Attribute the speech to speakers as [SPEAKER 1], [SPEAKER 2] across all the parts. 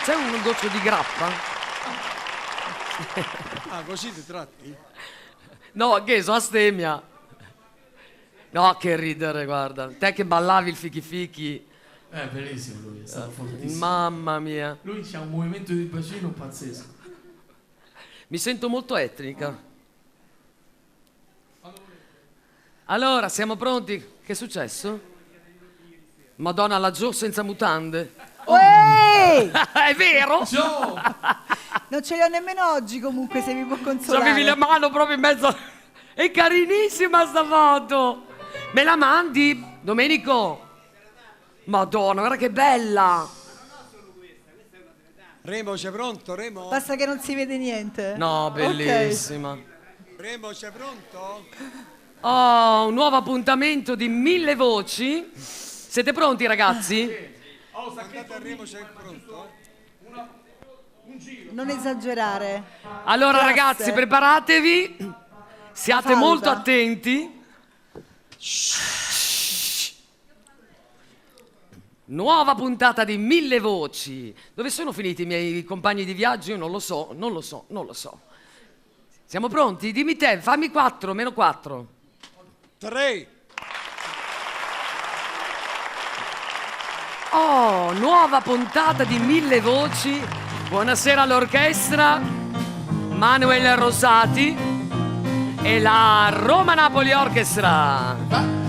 [SPEAKER 1] C'è un goccio di grappa?
[SPEAKER 2] Ah, così ti tratti?
[SPEAKER 1] No, che so, astemia. No, che ridere, guarda. Te che ballavi il fichi fichi.
[SPEAKER 3] È bellissimo lui, è stato fortissimo.
[SPEAKER 1] Mamma mia.
[SPEAKER 3] Lui c'ha un movimento di bacino pazzesco.
[SPEAKER 1] Mi sento molto etnica. Allora, siamo pronti? Che è successo? Madonna, laggiù senza mutande.
[SPEAKER 4] Uè!
[SPEAKER 1] È vero?
[SPEAKER 4] Non ce li ho nemmeno oggi comunque, se mi può consolare.
[SPEAKER 1] Avevi la mano proprio in mezzo. È carinissima sta foto. Me la mandi, Domenico? Madonna, guarda che bella.
[SPEAKER 2] Remo, sei pronto, Remo?
[SPEAKER 4] Basta che non si vede niente.
[SPEAKER 1] No, bellissima.
[SPEAKER 4] Ok.
[SPEAKER 2] Remo, sei pronto?
[SPEAKER 1] Oh, un nuovo appuntamento di 1000 voci. Siete pronti, ragazzi?
[SPEAKER 2] Andate a Remo, sei pronto?
[SPEAKER 4] Non esagerare.
[SPEAKER 1] Allora,
[SPEAKER 4] Classe.
[SPEAKER 1] ragazzi, preparatevi. Siate
[SPEAKER 4] Falda.
[SPEAKER 1] molto attenti. Nuova puntata di 1000 voci. Dove sono finiti i miei compagni di viaggio? Io non lo so. Siamo pronti? Dimmi te, fammi 4, meno 4.
[SPEAKER 2] 3.
[SPEAKER 1] Oh, nuova puntata di 1000 voci. Buonasera all'orchestra, Manuel Rosati e la Roma Napoli Orchestra.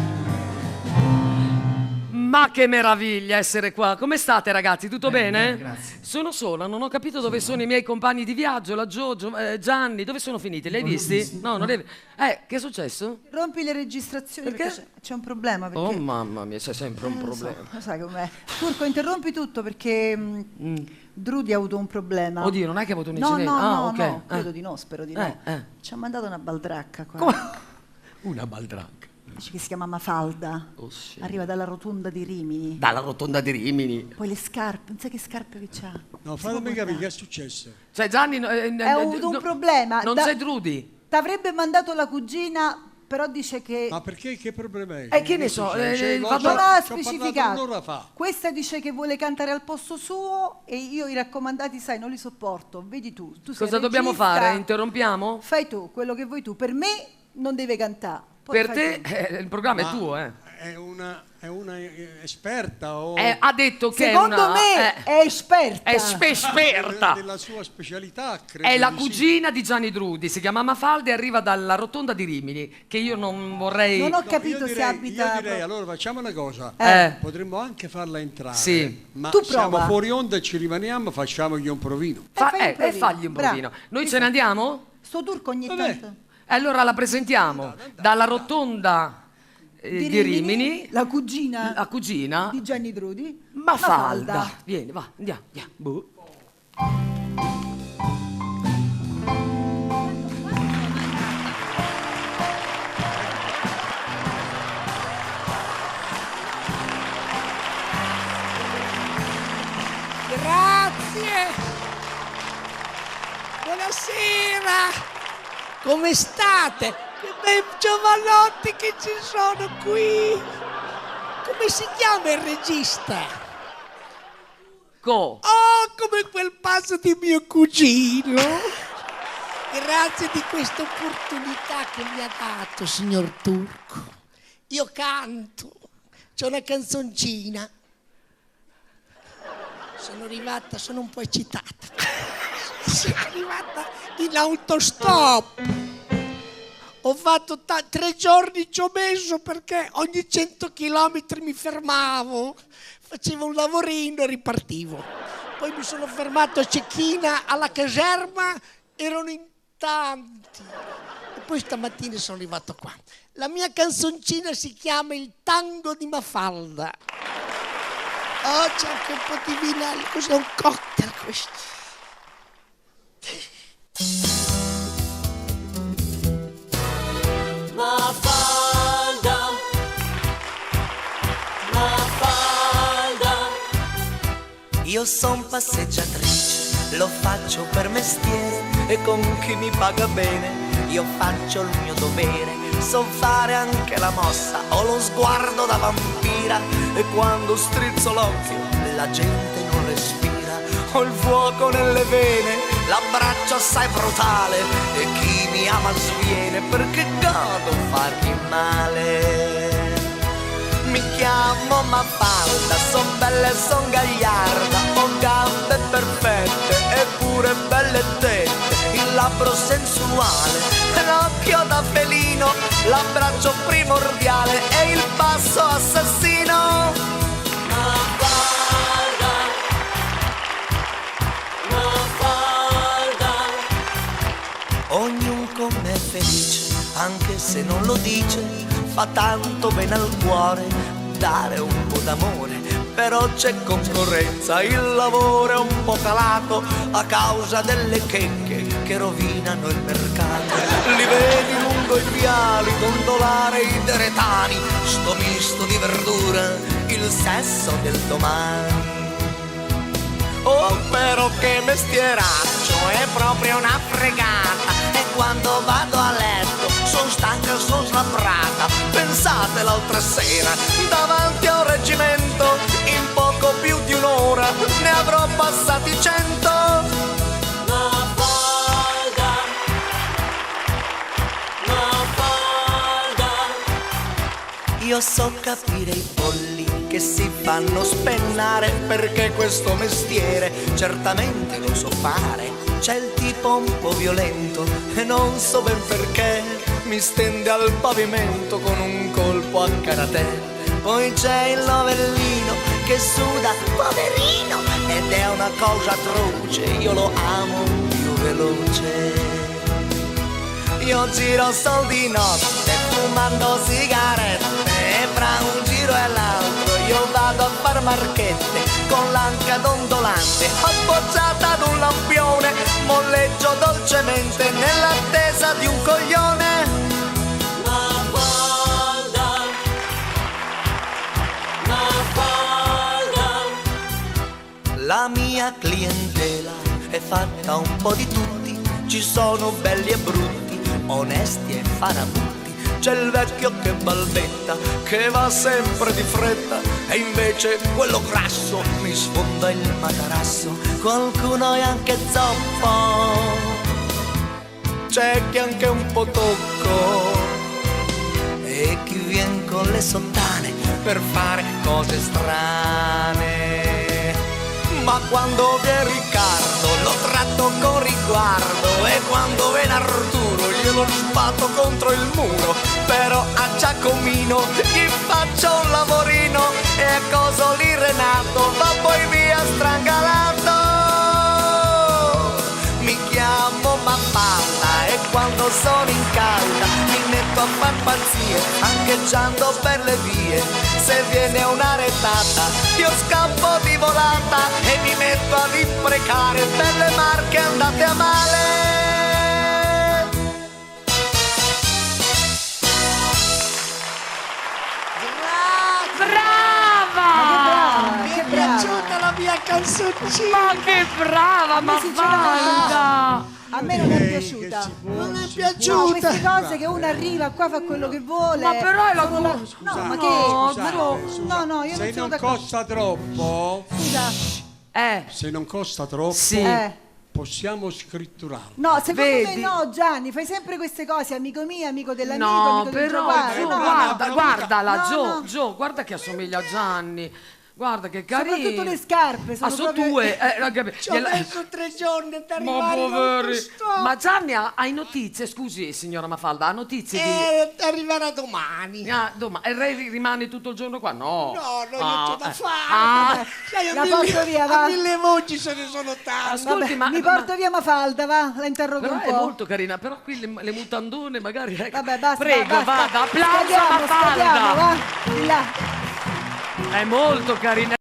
[SPEAKER 1] Ma che meraviglia essere qua. Come state, ragazzi? Tutto bene?
[SPEAKER 3] Grazie.
[SPEAKER 1] Sono sola, non ho capito dove sono i miei compagni di viaggio, la Giorgio, Gianni, dove sono finiti? Li hai visti? No, non li hai. Che è successo?
[SPEAKER 4] Rompi le registrazioni
[SPEAKER 1] Perché?
[SPEAKER 4] c'è un problema. Perché...
[SPEAKER 1] Oh mamma mia, c'è sempre un problema.
[SPEAKER 4] Lo sai com'è. Turco, interrompi tutto perché Drudy ha avuto un problema.
[SPEAKER 1] Oddio, non è che ha avuto un
[SPEAKER 4] No,
[SPEAKER 1] incidente?
[SPEAKER 4] no,
[SPEAKER 1] ok.
[SPEAKER 4] no, credo di no, spero di no. Ci ha mandato una baldracca qua.
[SPEAKER 1] Come? Una baldracca.
[SPEAKER 4] Dice che si chiama Mafalda.
[SPEAKER 1] Oh, sì.
[SPEAKER 4] Arriva dalla rotonda di Rimini.
[SPEAKER 1] Dalla rotonda di Rimini.
[SPEAKER 4] Poi le scarpe, non sai che scarpe che c'ha.
[SPEAKER 2] No, fatemi capire che è successo.
[SPEAKER 1] Cioè Gianni...
[SPEAKER 4] Ha avuto un problema.
[SPEAKER 1] Non c'è Drudy.
[SPEAKER 4] T'avrebbe mandato la cugina, però dice che...
[SPEAKER 2] Ma perché? Che problema è?
[SPEAKER 1] Che ne so,
[SPEAKER 4] Non ha
[SPEAKER 2] ci ho
[SPEAKER 4] specificato.
[SPEAKER 2] parlato un'ora fa.
[SPEAKER 4] Questa dice che vuole cantare al posto suo e io i raccomandati, sai, non li sopporto. Vedi tu. Tu sei
[SPEAKER 1] Cosa dobbiamo
[SPEAKER 4] regista,
[SPEAKER 1] fare? Interrompiamo?
[SPEAKER 4] Fai tu quello che vuoi tu. Per me non deve cantare. Poi
[SPEAKER 1] Per
[SPEAKER 4] fai
[SPEAKER 1] te
[SPEAKER 4] tu.
[SPEAKER 1] il programma è tuo,
[SPEAKER 2] È una esperta o
[SPEAKER 1] Ha detto che
[SPEAKER 4] Secondo
[SPEAKER 1] è una...
[SPEAKER 4] me è esperta.
[SPEAKER 1] è esperta.
[SPEAKER 2] della sua specialità, credo.
[SPEAKER 1] È la
[SPEAKER 2] di sì.
[SPEAKER 1] cugina di Gianni Drudy, si chiama Mafalda e arriva dalla rotonda di Rimini, che io non vorrei...
[SPEAKER 4] Non ho
[SPEAKER 2] No,
[SPEAKER 4] capito
[SPEAKER 2] io
[SPEAKER 4] se
[SPEAKER 2] direi,
[SPEAKER 4] abita...
[SPEAKER 2] Io direi, allora facciamo una cosa. Potremmo anche farla entrare.
[SPEAKER 1] Sì.
[SPEAKER 2] Ma
[SPEAKER 4] Tu
[SPEAKER 2] siamo
[SPEAKER 4] prova.
[SPEAKER 2] fuori onda e ci rimaniamo, facciamogli un provino.
[SPEAKER 4] fai un provino.
[SPEAKER 1] Fagli un
[SPEAKER 4] Bravo.
[SPEAKER 1] provino. Noi ce ne andiamo?
[SPEAKER 4] Sto turco ogni
[SPEAKER 2] Vabbè.
[SPEAKER 4] tanto.
[SPEAKER 1] E allora la presentiamo. Dalla rotonda di Rimini,
[SPEAKER 4] la cugina
[SPEAKER 1] la cugina
[SPEAKER 4] di Gianni Drudy.
[SPEAKER 1] Mafalda. Vieni, va, andiamo. Boh.
[SPEAKER 5] Grazie. Buonasera. Come state? Che bei giovanotti che ci sono qui. Come si chiama il regista?
[SPEAKER 1] Oh,
[SPEAKER 5] come quel pazzo di mio cugino. Grazie di questa opportunità che mi ha dato, signor Turco. Io canto. C'è una canzoncina. Sono arrivata, sono un po' eccitata. Sono arrivata in autostop. Ho fatto 3 giorni ci ho messo perché ogni 100 chilometri mi fermavo, facevo un lavorino e ripartivo. Poi mi sono fermato a Cecchina alla caserma, erano in tanti. E poi stamattina sono arrivato qua. La mia canzoncina si chiama Il tango di Mafalda. Oh, c'è anche un po' di vinello, cos'è un cocktail questo?
[SPEAKER 6] Mafalda, Mafalda. Io son passeggiatrice, lo faccio per mestiere e con chi mi paga bene io faccio il mio dovere. So fare anche la mossa, ho lo sguardo da vampira e quando strizzo l'occhio la gente non respira. ho il fuoco nelle vene, l'abbraccio assai brutale e chi mi ama sviene perché godo fargli male. Mi chiamo Mafalda, son bella e son gagliarda, ho gambe perfette eppure belle tette, il labbro sensuale, l'occhio da felino, l'abbraccio primordiale e il passo assassino. Mafalda, Mafalda, ognuno con me è felice, anche se non lo dice. Fa tanto bene al cuore dare un po' d'amore, però c'è concorrenza, il lavoro è un po' calato a causa delle checche che rovinano il mercato. Li vedi lungo i viali dondolare i deretani, sto misto di verdura, il sesso del domani. Oh, però che mestieraccio, è proprio una fregata, e quando vado a letto son stanca, son slabbrata. Pensate l'altra sera, davanti a un reggimento, in poco più di un'ora ne avrò passati 100. Mafalda, Mafalda, io so capire i polli che si fanno spennare, perché questo mestiere certamente lo so fare. C'è il tipo un po' violento e non so ben perché mi stende al pavimento con un colpo a karate. Poi c'è il novellino che suda, poverino, ed è una cosa atroce, io lo amo più veloce. Io giro sol di notte fumando sigarette e fra un giro e l'altro io vado a far marchette con l'anca dondolante appoggiata ad un lampione, molleggio dolcemente nell'attesa di un coglione. Mafalda, Mafalda, la mia clientela è fatta un po' di tutti, ci sono belli e brutti, onesti e farabutti. C'è il vecchio che balbetta, che va sempre di fretta, e invece quello grasso mi sfonda il matarasso. Qualcuno è anche zoppo, c'è chi anche un po' tocco, e chi vien con le sottane per fare cose strane. Ma quando viene Riccardo lo tratto con riguardo, e quando viene Arturo glielo sbatto contro il muro. Però a Giacomino gli faccio un lavorino, e a coso lì Renato va poi via strangalato. Mi chiamo Mafalda e quando sono in calda mi metto a far pazzie, ancheggiando per le vie. Se viene una retata io scappo di volata e mi metto ad imprecare belle marche andate a male.
[SPEAKER 1] Brava!
[SPEAKER 5] Mi è piaciuta la mia canzoncina.
[SPEAKER 1] Ma che brava, Mafalda!
[SPEAKER 4] A me non è piaciuta.
[SPEAKER 5] Non è
[SPEAKER 4] No,
[SPEAKER 5] piaciuta.
[SPEAKER 4] queste cose che uno arriva qua, fa quello che vuole.
[SPEAKER 1] Ma però è la
[SPEAKER 4] Sono
[SPEAKER 1] tua-
[SPEAKER 4] No, ma
[SPEAKER 1] No,
[SPEAKER 4] che?
[SPEAKER 1] però-
[SPEAKER 4] No, no, io
[SPEAKER 2] Se
[SPEAKER 4] non sono
[SPEAKER 2] non
[SPEAKER 4] d'accordo.
[SPEAKER 2] costa troppo,
[SPEAKER 4] Scusa.
[SPEAKER 2] se non costa troppo,
[SPEAKER 1] Sì.
[SPEAKER 2] possiamo scritturarlo.
[SPEAKER 4] No, secondo
[SPEAKER 1] Vedi?
[SPEAKER 4] me no, Gianni, fai sempre queste cose, amico mio, amico dell'amico,
[SPEAKER 1] No,
[SPEAKER 4] amico del
[SPEAKER 1] però
[SPEAKER 4] giovane.
[SPEAKER 1] Gio,
[SPEAKER 4] No,
[SPEAKER 1] guarda,
[SPEAKER 4] no.
[SPEAKER 1] guardala,
[SPEAKER 4] No,
[SPEAKER 1] Gio,
[SPEAKER 4] no.
[SPEAKER 1] Gio, guarda che assomiglia a Gianni. Guarda che carino.
[SPEAKER 4] Soprattutto le scarpe, sono
[SPEAKER 1] sono
[SPEAKER 4] proprio-
[SPEAKER 1] tue.
[SPEAKER 5] Ci ho messo 3 giorni ad
[SPEAKER 1] Ma
[SPEAKER 5] arrivare in
[SPEAKER 1] poveri.
[SPEAKER 5] autostop.
[SPEAKER 1] Ma Gianni hai notizie, scusi signora Mafalda, ha notizie
[SPEAKER 5] Arriverà domani.
[SPEAKER 1] di... e lei rimane tutto il giorno qua? No.
[SPEAKER 5] No, non c'ho da fare.
[SPEAKER 1] Ah.
[SPEAKER 5] Sai,
[SPEAKER 4] La porto via, va.
[SPEAKER 5] a 1000 voci se ne sono tante.
[SPEAKER 1] Ascolti,
[SPEAKER 4] Vabbè, mi porto via Mafalda, va? La interrogo
[SPEAKER 1] Però
[SPEAKER 4] un
[SPEAKER 1] è
[SPEAKER 4] po'.
[SPEAKER 1] molto carina, però qui le mutandone magari... ecco.
[SPEAKER 4] Vabbè, basta.
[SPEAKER 1] Prego,
[SPEAKER 4] basta.
[SPEAKER 1] vada, applauso a
[SPEAKER 4] Scadiamo,
[SPEAKER 1] Mafalda.
[SPEAKER 4] va? Di là.
[SPEAKER 1] È molto carina.